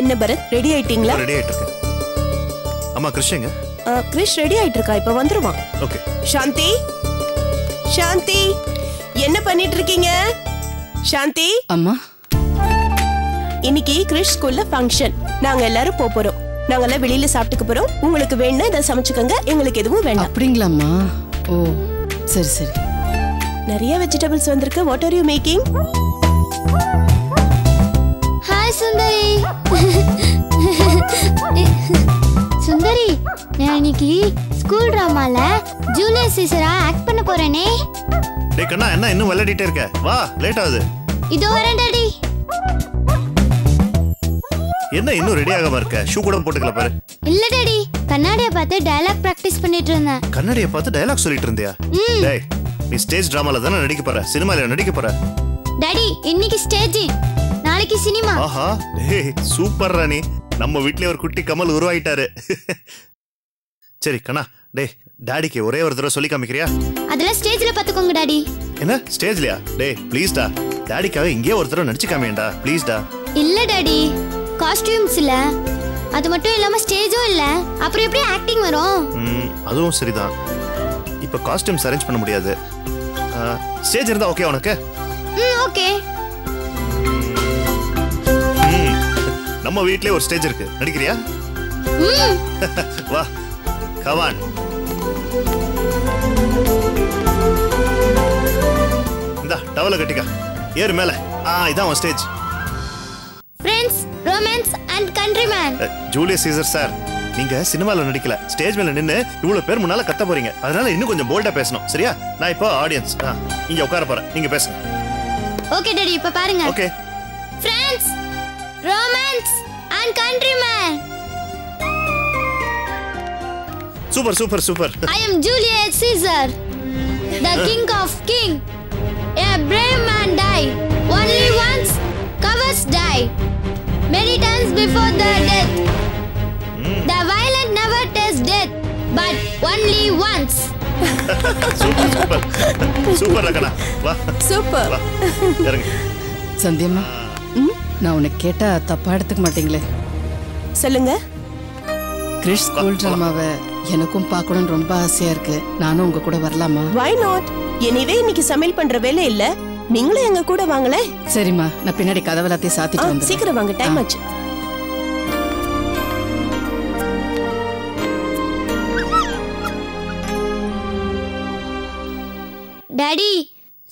என்ன பரத், ரெடி ஆயிட்டீங்களா? ரெடி ஆயிட்டு இருக்கேன். அம்மா கிருஷ்ணங்க? கிருஷ் ரெடி ஆயிட்டு இருக்கா, இப்ப வந்துருவான். ஓகே. சாந்தி, சாந்தி என்ன பண்ணிட்டு இருக்கீங்க? சாந்தி அம்மா, இன்னைக்கு கிருஷ் ஸ்கூல்ல ஃபங்க்ஷன். நாங்க எல்லாரும் போறோம். நாங்க எல்லாம் வெளியில சாப்பிட்டுக்க போறோம். உங்களுக்கு வேணும்னா இத சமைச்சுக்கங்க, எங்களுக்கு எதுவும் வேண்டாம். அப்படிங்களாம்மா? ஓ சரி சரி. நிறைய வெஜிடபிள்ஸ் வந்திருக்கு. What are you making? Hi Sundari. Sundari, நான் இன்னைக்கு ஸ்கூல் டிராமால ஜூலியஸ் சீசரா ஆக்ட் பண்ண போறேனே. டேய் கண்ணா, என்ன இன்னும் விளையாடிட்டே இருக்க? வா, லேட் ஆகுது. இதோ வரேன் டாடி. என்ன இன்னும் ரெடி ஆகாம இருக்க? ஷூ கூட போட்டுக்கல பாரு. இல்ல டாடி, கண்ணாடியை பார்த்து டயலாக் பிராக்டிஸ் பண்ணிட்டு இருந்தேன். கண்ணாடியை பார்த்து டயலாக் சொல்லிட்டு இருந்தியா? டேய், நீ ஸ்டேஜ் டிராமால தானே நடிக்க போற, சினிமால நடிக்க போற? டாடி, இன்னைக்கு ஸ்டேஜ், நாளைக்கு சினிமா. ஆஹா, டேய் சூப்பர் ராணி. நம்ம வீட்லயே ஒரு குட்டி கமல் உருவாயிட்டாரு. சரி கண்ணா, டேய் டாடிக்கு ஒரே ஒரு தடவை சொல்லி காமிக்கிறியா? அதெல்லாம் ஸ்டேஜ்ல பாத்துக்கோங்க டாடி. என்ன ஸ்டேஜ்லயா? டேய் ப்ளீஸ் டா, டாடிக்காக இங்கே ஒரு தடவை நடிச்சு காமியேன்டா, ப்ளீஸ் டா. இல்ல டாடி, காஸ்டியூம்ஸ் இல்ல, அது மட்டும் இல்லாம ஸ்டேஜும் இல்ல, அப்புறம் எப்படி ஆக்டிங் வரும்? அதுவும் சரிதான். இப்ப காஸ்டியூம்ஸ் அரேஞ்ச் பண்ண முடியாது. ஸ்டேஜ் இருந்தா ஓகே உனக்கு? ஓகே. நம்ம வீட்லயே ஒரு ஸ்டேஜ் இருக்கு, நடிக்கிறியா? வா, come on. இந்தா டவல கட்டிக்க, ஏறு மேல. இதான் உன் stage. Friends, Romans and countrymen. Julius Caesar sir, நீங்க சினிமால நடிக்கல, ஸ்டேஜ் மேல நின்னு இவ்வளவு பேர் முன்னால கத்த போறீங்க. அதனால இன்னும் கொஞ்சம் போல்டா பேசணும், சரியா? நான் இப்போ ஆடியன்ஸ், இங்க உட்கார போறேன், நீங்க பேசுங்க. ஓகே டாடி, இப்ப பாருங்க. Okay. Friends, Romans and countrymen. Super super super. I am Julius Caesar, the king of king. A brave man die, only once cowards die. Many times before the death. The violent never taste death, but only once. Super super super ரகனா. வா super. இறங்கு. சந்தியம்மா, நான் உனக்கு கேட்டா தப்பா எடுத்துக்க மாட்டீங்களே? சொல்லுங்க. கிறிஸ் ஸ்கூல் டிராமாவை எனக்கும் பார்க்கணும்னு ரொம்ப ஆசையா இருக்கு. நானும் உங்க கூட வரலாமா? Why not? எனிவே இன்னைக்கு சமையல் பண்ற வேலை இல்ல, நீங்களும் எங்க கூட வாங்களே. சரிம்மா, நான் பின்னாடி கதவெல்லாத்தையும் சாத்திட்டு வந்துடுறேன். சீக்கிரம் வாங்க, டைம் ஆச்சு. டாடி,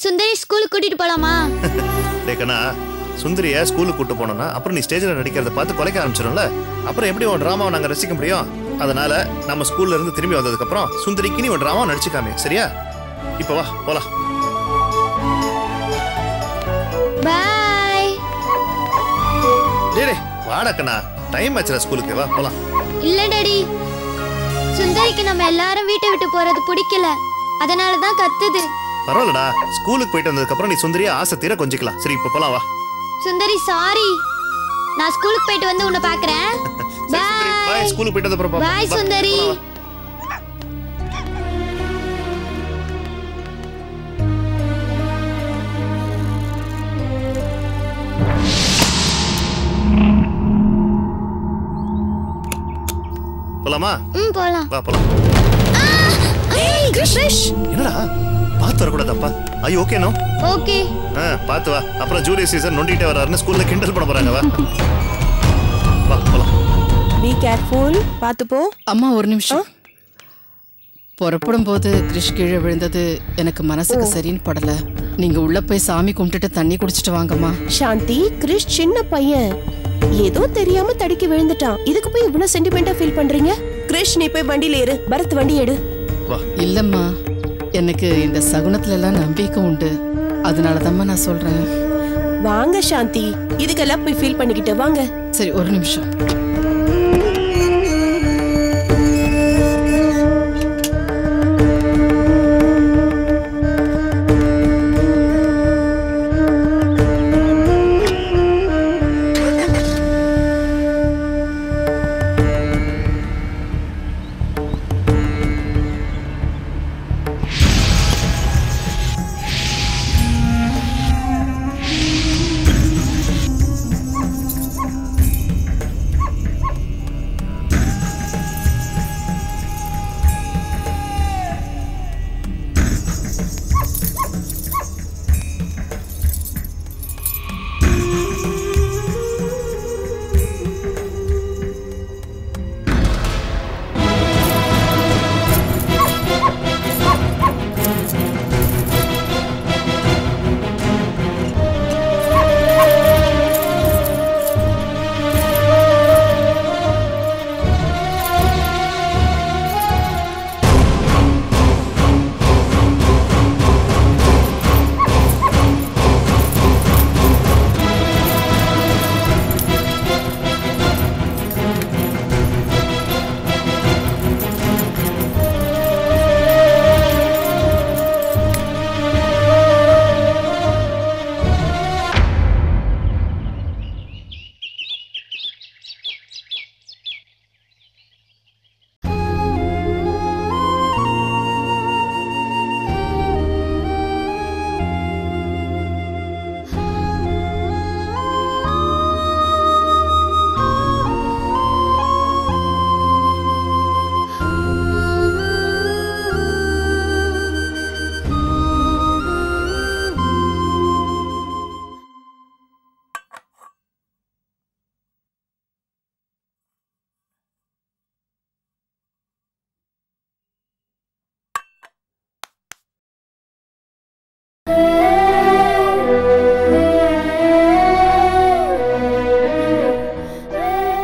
சுந்தரி ஸ்கூலுக்கு கூட்டிட்டு போலாமா? டேக்கனா, சுந்தரிய ஸ்கூலுக்கு கூட்டு போனோம்னா அப்புறம் நீ ஸ்டேஜ்ல நடிக்கிறத பார்த்து குலைக்க ஆரம்பிச்சிடும்ல. அப்புறம் எப்படி உன் டிராமாவை நாங்க ரசிக்க முடியும்? அதனால நம்ம ஸ்கூல்ல இருந்து திரும்பி வந்ததுக்கு அப்புறம் சுந்தரிக்கு நீ ஒரு டிராமா நடிச்சுக்காமே, சரியா? இப்போ வா போலாம். பை. டேய் வாடக்கண்ணா, டைம் ஆச்சுடா ஸ்கூலுக்கு, வா போலாம். இல்ல டாடி, சுந்தரிக்கு நம்ம எல்லாரும் வீட்டை விட்டு போறது பிடிக்கல, அதனால தான் கத்துது. பரவாயில்லடா, ஸ்கூலுக்கு போயிட்டு வந்ததுக்கு அப்புறம் நீ சுந்தரியா ஆசை தீர கொஞ்சிக்கலாம். சரி இப்போ போலாம், வா. சுந்தரி சாரி, நான் ஸ்கூலுக்கு போயிட்டு வந்து உன்னை பாக்குறேன். பை. ஸ்கூலுக்கு போயிட்டு வந்த அப்புறம் பை சுந்தரி. போலாமா? போலாம். வா போலாம். ஏய் கிருஷ், என்னடா பாத்து வரக்கூடாதப்பா? ஐயோ ஓகே நோ. ஓகே. பாத்து வா, அப்புறம் ஜூலியஸ் சீசர் நொண்டிட்டே வராருன்னு ஸ்கூல்ல கிண்டல் பண்ண போறாங்க. வா வா போலாம். பி கேர்ஃபுல், பாத்து போ. அம்மா ஒரு நிமிஷம். புறப்படும் போது கிறிஷ் கீழே விழுந்தது எனக்கு மனசுக்கு சரின்னு படல. நீங்க உள்ள போய் சாமி கும்பிட்டுட்டு தண்ணி குடிச்சிட்டு வாங்கம்மா. சாந்தி, கிறிஷ் சின்ன பையன், ஏதோ தெரியாம தடுக்கி விழுந்துட்டான். இதுக்கு போய் இவ்வளவு சென்டிமெண்டா ஃபீல் பண்றீங்க? கிறிஷ், நீ போய் வண்டியில ஏறு. பரத் வண்டி எடு. வா. இல்லம்மா, எனக்கு இந்த சகுனத்துல எல்லாம் நம்பிக்கை உண்டு, அதனாலதாம்மா நான் சொல்றேன். வாங்க சாந்தி, இதுக்கெல்லாம் போய் ஃபீல் பண்ணிக்கிட்டு வாங்க. சரி ஒரு நிமிஷம்.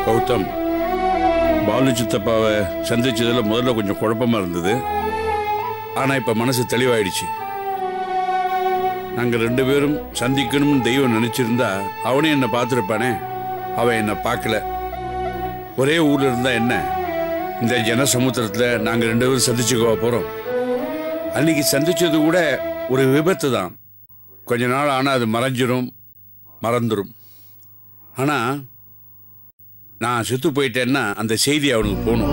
கௌதம், பாலு சித்தப்பாவை சந்திச்சதுல முதல்ல கொஞ்சம் குழப்பமா இருந்தது. ஆனா இப்ப மனசு தெளிவாயிடுச்சு. நாங்க 2 பேரும் சந்திக்கணும்னு தெய்வம் நினைச்சிருந்தா அவனே என்ன பார்த்துருப்பானே. அவன் என்ன பார்க்கல. ஒரே ஊர்ல இருந்தா என்ன, இந்த ஜனசமுத்திரத்துல நாங்க 2 பேரும் சந்திச்சுக்கவா போறோம். அன்னைக்கு சந்திச்சது கூட ஒரு விபத்து தான். கொஞ்ச நாள் ஆனா அது மறந்துடும். ஆனா நான் செத்து போயிட்டேன்னா அந்த செய்தி அவனுக்கு போகணும்.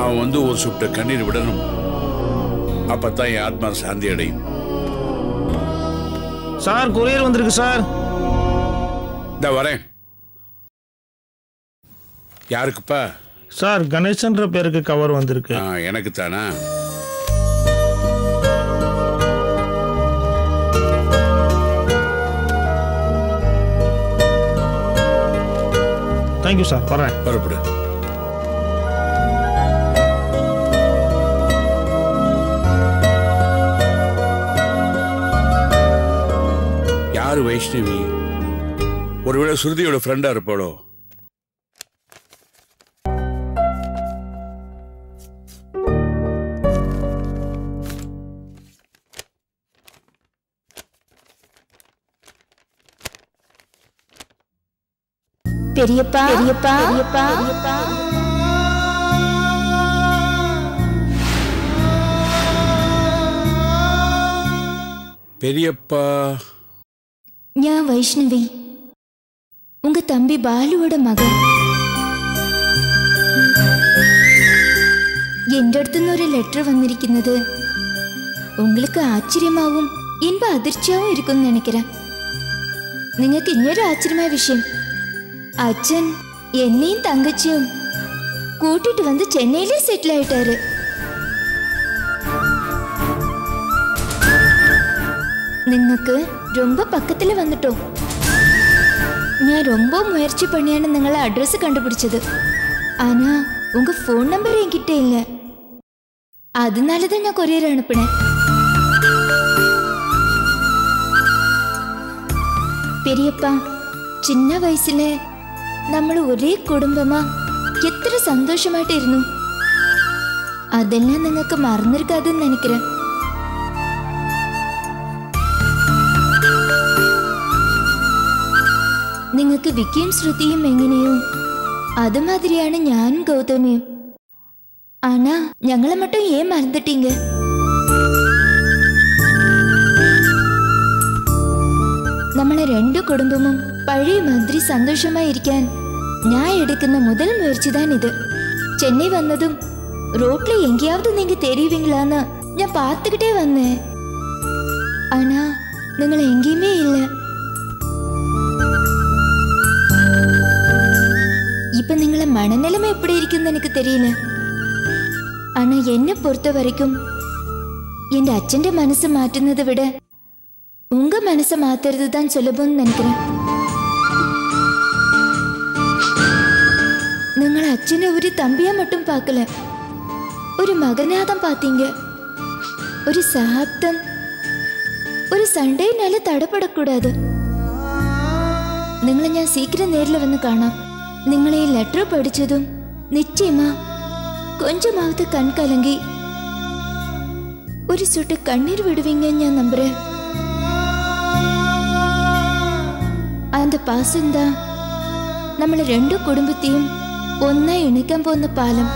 அவன் வந்து ஒரு சுட்ட கண்ணீர் விடணும். அப்பதான் என் ஆத்மா சாந்தி அடையும். சார், கொரியர் வந்திருக்கு சார். இந்த வரேன். யாருக்குப்பா? சார், கணேசன்ற பேருக்கு கவர் வந்திருக்கு. எனக்கு தானா? தேங்க்யூ சார், வரேன். புறப்படு. யாரு வைஷ்ணவி? ஒருவேளை சுருதியோட ஃப்ரெண்டா இருப்பாளோ? பெரியப்பா பெரியப்பா பெரியப்பா பெரியப்பா. ഞാൻ വൈഷ്ണവി, உங்க தம்பி பாலுவோட மகன். എന്റെ അടുത്തുനിന്ന് ഒരു ലെറ്റർ വന്നിരിക്കുന്നത് உங்களுக்கு ஆச்சரியமாவும் இன்ப அதிர்ச்சியாவும் இருக்கும்னு நினைக்கிறேன். നിങ്ങൾക്ക് ഇനിയൊരു ആശ്ചര്യമായ விஷயம், അച്ഛൻ എന്നെയും തങ്കച്ചിയും കൂട്ടിട്ട് വന്ന് ചെന്നൈയിലെ സെറ്റിൽ ആയിട്ടാரு. നിങ്ങൾക്ക് ரொம்ப பக்கத்துல வந்துட்டோம். ഞാൻ ரொம்ப முயற்சி பண்ணிയാണ് നിങ്ങളെ அட்ரஸ் கண்டுபிடிச்சது. ஆனா உங்க ஃபோன் நம்பர் என்கிட்ட இல்ல. அதனாலதான் நான் கொரியர் அனுப்புனேன். பெரியப்பா, சின்ன வயசுல നമ്മൾ ഒരേ കുടുംബമാ എത്ര സന്തോഷമായിട്ടിരുന്നു. അതെല്ലാം നിങ്ങൾക്ക് മറന്നിരിക്കാതെന്ന് നിனைக்கிறேன். നിങ്ങൾക്ക് വിക്കിയും ശ്രുതിയും എങ്ങനെയോ അതുമാതിരിയാണ് ഞാനും ഗൗതമിയും. ஆனா ഞങ്ങളെ மட்டும் ஏன் மறந்துட்டீங்க? നമ്മളെ 2 കുടുംബமும் പഴയ മാതിരി സന്തോഷമായിരിക്കാൻ ഞാൻ എടുക്കുന്ന முதல் முயற்சி தான் இது. சென்னை வந்ததும் ரோட்ல எங்கேயாவது நீங்க தெரியுவீங்களான்னு ഞാൻ பார்த்துக்கிட்டே வந்தேன். ஆனா നിങ്ങൾ எங்கேயுமே இல்லை. இப்ப നിങ്ങളെ மனநிலைமை எப்படி இருக்குன்னு எனக்கு தெரியல. ஆனா என்னை பொறுத்த வரைக்கும் என் அച്ഛന്റെ മനസ്സ് மாற்றுனதை விட உங்க மனசை மாத்துறது தான் சுலபம்னு நினைக்கிறேன். നിങ്ങൾ അച്ഛനെ ഒരു തമ്പിയാ மட்டும் பார்க்கல, ഒരു മകനാதான் பார்த்தீங்க. ഒരു സഹാബ്ദം ഒരു സൺഡേനാல തടപടக்கூடாது. നിങ്ങളെ ഞാൻ സീക്കിരം നേരിൽ വന്ന് കാണാം. നിങ്ങളെ ഈ ലെറ്റർ പഠിച്ചതും നിശ്ചയമാ கொஞ்சமாவது கண் கலங்கி ஒரு சொட்டு கண்ணீர் விடுவீங்கன்னு ഞാൻ நம்புறேன். அந்த பாசம்தான் നമ്മളെ 2 കുടുംബത്തെയും ഒന്നായി ഇണക്കാൻ പോകുന്ന പാലം.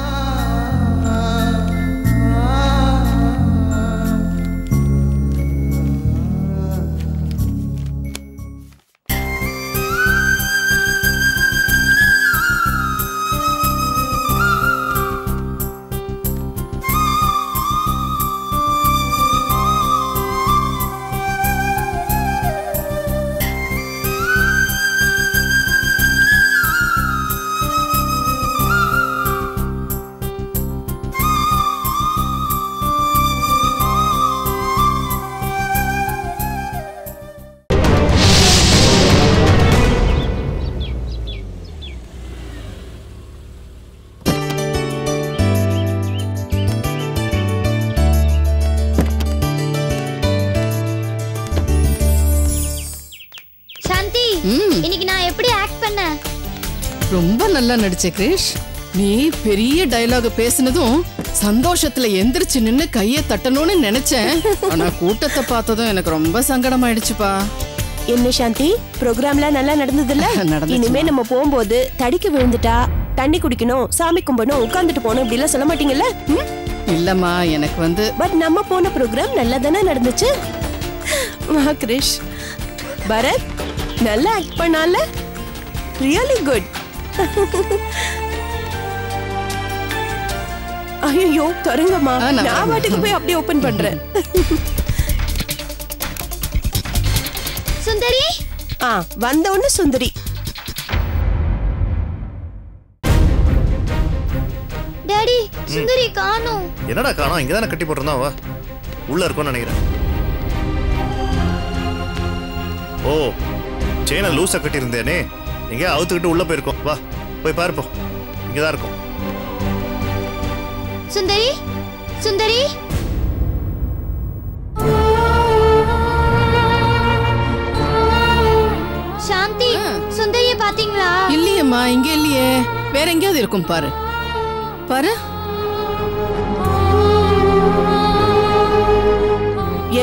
எப்படி ஆக்ட் பண்ண? ரொம்ப நல்லா நடிச்ச கிரிஷ். நீ பெரிய டயலாக் பேசினதும் சந்தோஷத்துல எந்திரிச்சு நின்னு கைய தட்டணும்னு நினைச்சேன். ஆனா கூட்டத்தை பார்த்ததும் எனக்கு ரொம்ப சங்கடமாயிடுச்சுப்பா. என்ன சாந்தி, ப்ரோக்ராம்லாம் நல்லா நடந்ததுல்ல? நடந்துச்சுமா. இனிமே நம்ம போகும்போது தடிக்கு விழுந்துட்டா தண்ணி குடிக்கணும், சாமி கும்பிடணும், உட்காந்துட்டு போகணும் இப்படி எல்லாம் சொல்ல மாட்டீங்கல்ல? இல்லம்மா, எனக்கு பட் நம்ம போன ப்ரோக்ராம் நல்லா தானே நடந்துச்சு. வா கிரிஷ். பரத் நல்லா ஆக்ட் பண்ணால, ரியலி குட். ஐயோ தொடங்கம்மா, நான் வாட்டுக்கு போய் அப்படியே ஓபன் பண்றேன். சுந்தரி வந்த உடனே சுந்தரி. டாடி, சுந்தரி காணோம். என்னடா காணோம்? இங்க தானே கட்டி போட்டிருந்தா. வா, உள்ள இருக்கும்னு நினைக்கிறேன். ஓ, செயினை லூசா கட்டி இருந்தேனே, எங்க அவுத்துக்கிட்டு உள்ள போயிருக்கோம். வா போய் பாருப்போம், இங்கதான் இருக்கும். சுந்தரி, சுந்தரி. சாந்தி, சுந்தரிய பாத்தீங்களா? இல்லையம்மா, இங்க இல்லையே. வேற எங்கேயாவது இருக்கும் பாரு. பாரு.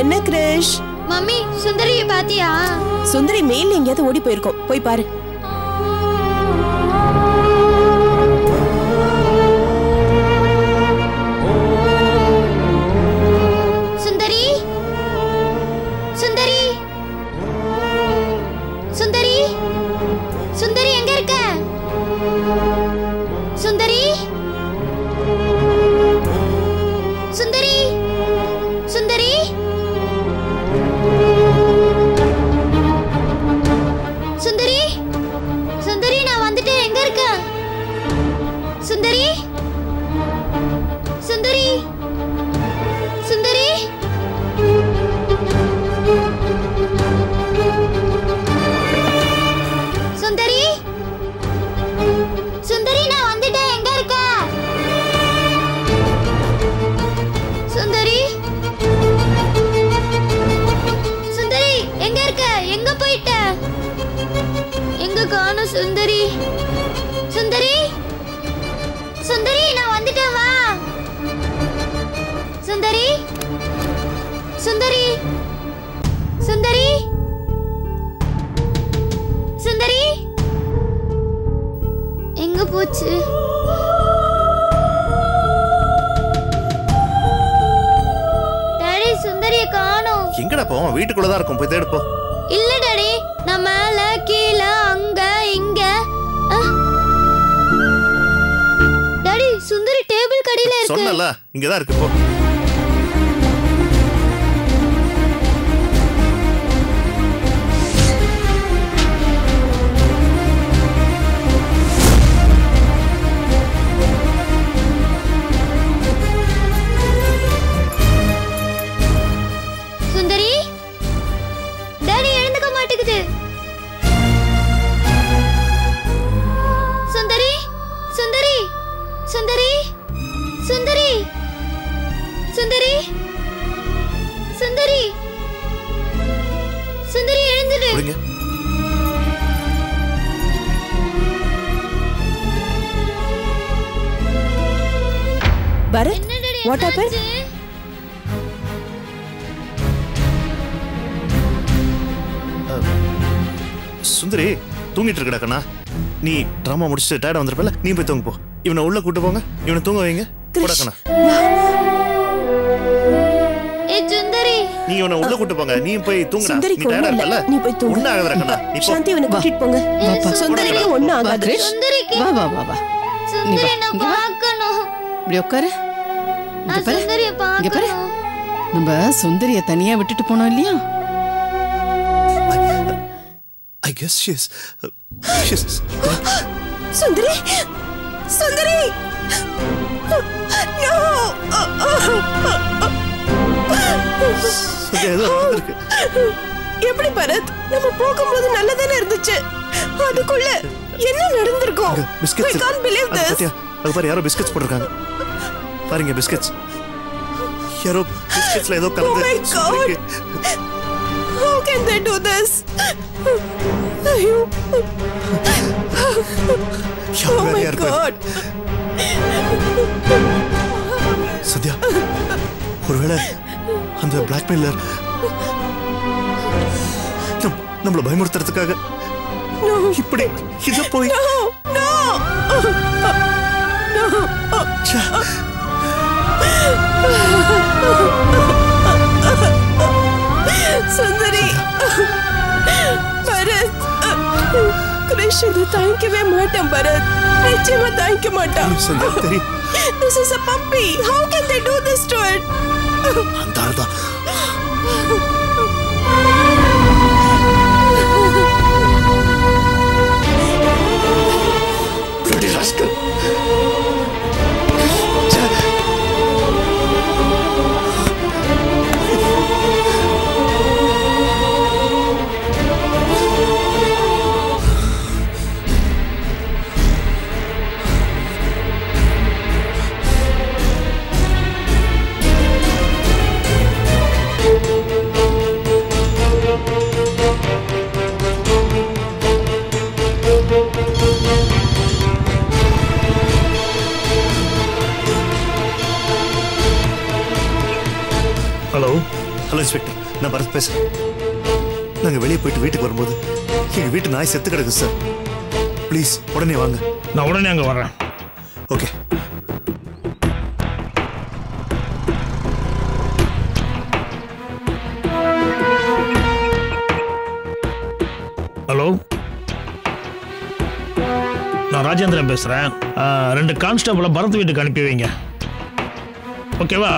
என்ன கிரிஷ்? மம்மி, சுந்தரிய பாத்தியா? சுந்தரி மேல எங்கேயாவது ஓடி போயிருக்கோம், போய் பாரு. சுந்தரி, சுந்தரி, சுந்தரி, சுந்தரி எங்க இருக்க? சுந்தரி, சுந்தரி, சுந்தரி, சுந்தரி, சுந்தரி, நான் வந்துட்டேன். எங்க இருக்க? சுந்தரி, சுந்தரி, சுந்தரி. சுந்தரி, சுந்தரி, நான் வந்துட்டேன். எங்க இருக்க? சுந்தரி, சுந்தரி, எங்க இருக்க? எங்க போயிட்ட? எங்க காணோம் சுந்தரி? சுந்தரி, சுந்தரி, நான் வந்துட்டேன். வா சுந்தரி, சுந்தரி, சுந்தரி, சுந்தரி, எங்க போச்சு? டாடி, சுந்தரிய காணோம். எங்கடா போவோம்? வீட்டுக்குள்ளதான் இருக்கும், போய் தேடுப்போம். இல்ல டாடி, நான் மேல கீழ அங்க இங்க. டாடி, சுந்தரி டேபிள் கடியில இருக்கு. சொன்னல, இங்கதான் இருக்கு. போ. சுந்தரி, டாடி எழுந்துக்க மாட்டேங்குது. சுந்தரி, சுந்தரி, சுந்தரி, சுந்தரி, சுந்தரி, சுந்தரி, சுந்தரி எழுந்துடு. புடிங்க. பரத், என்ன டாடி, what happened? என்னாச்சு? சுந்தரி தூங்கிட்டு இருக்கடா கண்ணா. நீ டிராமா முடிச்சுட்டு டயர்டா வந்திருப்பல, நீ போய் தூங்க போ. இவனை உள்ள கூட்டு போங்க, இவனை தூங்க வைங்க. போடா கண்ணா, சுந்தரி, நீ இவனை உள்ள கூட்டு போங்க. நீ போய் தூங்குடா. நீ சுந்தரிக்கு டயர்டா ஒண்ணும் இல்ல, இருக்கல, நீ போய் தூங்கு. ஒண்ணு ஆகாதடா கண்ணா. நீ போ. சாந்தி, இவனை கூட்டிட்டு போங்க. சுந்தரிக்கு ஒண்ணும் வா ஆகாது. கிரிஷ். சுந்தரிக்கு வா வா வா வா. சுந்தரி நான் இங்க வா. பார்க்கணும். இப்படி உட்காரு. இங்க நான் பாரு. சுந்தரிய இங்க பாரு. பார்க்கணும். நம்ம சுந்தரிய தனியா விட்டுட்டு போனோம் இல்லையா? I guess she's Sundari, Sundari, no. ஏதோ நடந்திருக்கு. எப்படி பரத், நம்ம போகும்போது நல்லதானே இருந்துச்சு, அதுக்குள்ள என்ன நடந்திருக்கும்? Biscuits I can't believe this. பாத்தியா, அது பாரு, யாரோ பிஸ்கட்ஸ் போட்டிருக்காங்க பாருங்க. பிஸ்கட்ஸ், யாரோ பிஸ்கட்ஸ்ல ஏதோ Oh கலந்து my God. சுந்தரிக்கு. How can they do this? ஐயோ யார் Oh my வேலையா இருப்பா? God. சத்யா, ஒருவேளை அந்த பிளாக்மெயிலர் நம்மள பயமுறுத்துறதுக்காக இப்படி இத போய் ச்சே. சுந்தரி பரத் கிரிஷ் இது தாங்கிக்கவே மாட்டான் பரத் நிச்சயமா தாங்கிக்க மாட்டான் சத்யா, தெரியும். This is a puppy. How can they do this to it? அந்த ஆள்தான். Bloody rascal. ச்சே. ஹலோ ஹலோ இன்ஸ்பெக்டர், நான் பரத் பேசுறேன். நாங்க வெளியே போயிட்டு வீட்டுக்கு வரும்போது எங்க வீட்டு நாய் செத்து கிடக்கு சார். ப்ளீஸ் உடனே வாங்க. நான் உடனே அங்கே வர்றேன். ஓகே. ஹலோ, நான் ராஜேந்திரன் பேசுகிறேன். 2 கான்ஸ்டபிளை பரத் வீட்டுக்கு அனுப்பி வைங்க. ஓகேவா?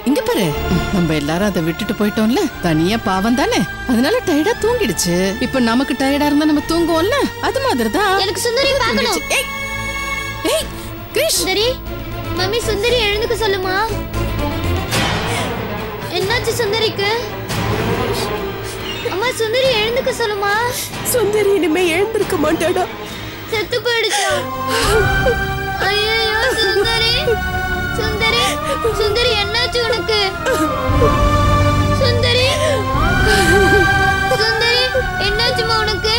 இங்க பாரு, நம்ம எல்லாரும் அதை விட்டுட்டு போயிட்டோம்ல, தனியா பாவம் தானே, அதனால டயர்டா தூங்கிடுச்சு. இப்ப நமக்கு டயர்டா இருந்தா நம்ம தூங்குவோம்ல, அது மாதிரிதான். எனக்கு சுந்தரி பார்க்கணும். ஏய் கிரிஷ், சுந்தரி, மம்மி சுந்தரி எழுந்துக்க சொல்லுமா. என்னாச்சு சுந்தரிக்கு? அம்மா சுந்தரி எழுந்துக்க சொல்லுமா. சுந்தரி இனிமே எழுந்திருக்க மாட்டாடா. செத்து போயிடுச்சா? ஐயோ சுந்தரி, சுந்தரி, சுந்தரி என்னாச்சு உனக்கு? சுந்தரி, சுந்தரி என்னாச்சுமா உனக்கு?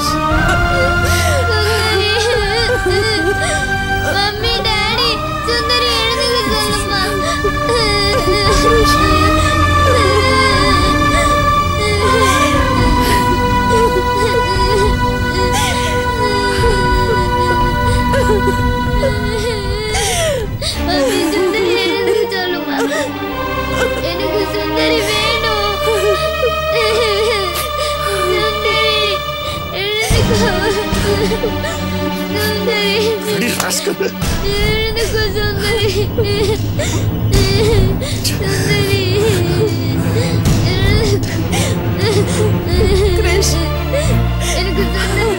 சுந்தரி, மம்மி டாடி, சுந்தரி எழுந்துக்க சொல்லுமா. மம்மி சுந்தரி எழுந்துக்க சொல்லுமா. எனக்கு சுந்தரி வேணும். சுந்தரி எழுந்துக்கோ. சுந்தரி Bloody rascal. எழுந்துக்கோ சுந்தரி. சுந்தரி கிரிஷ், எனக்கு சுந்தரி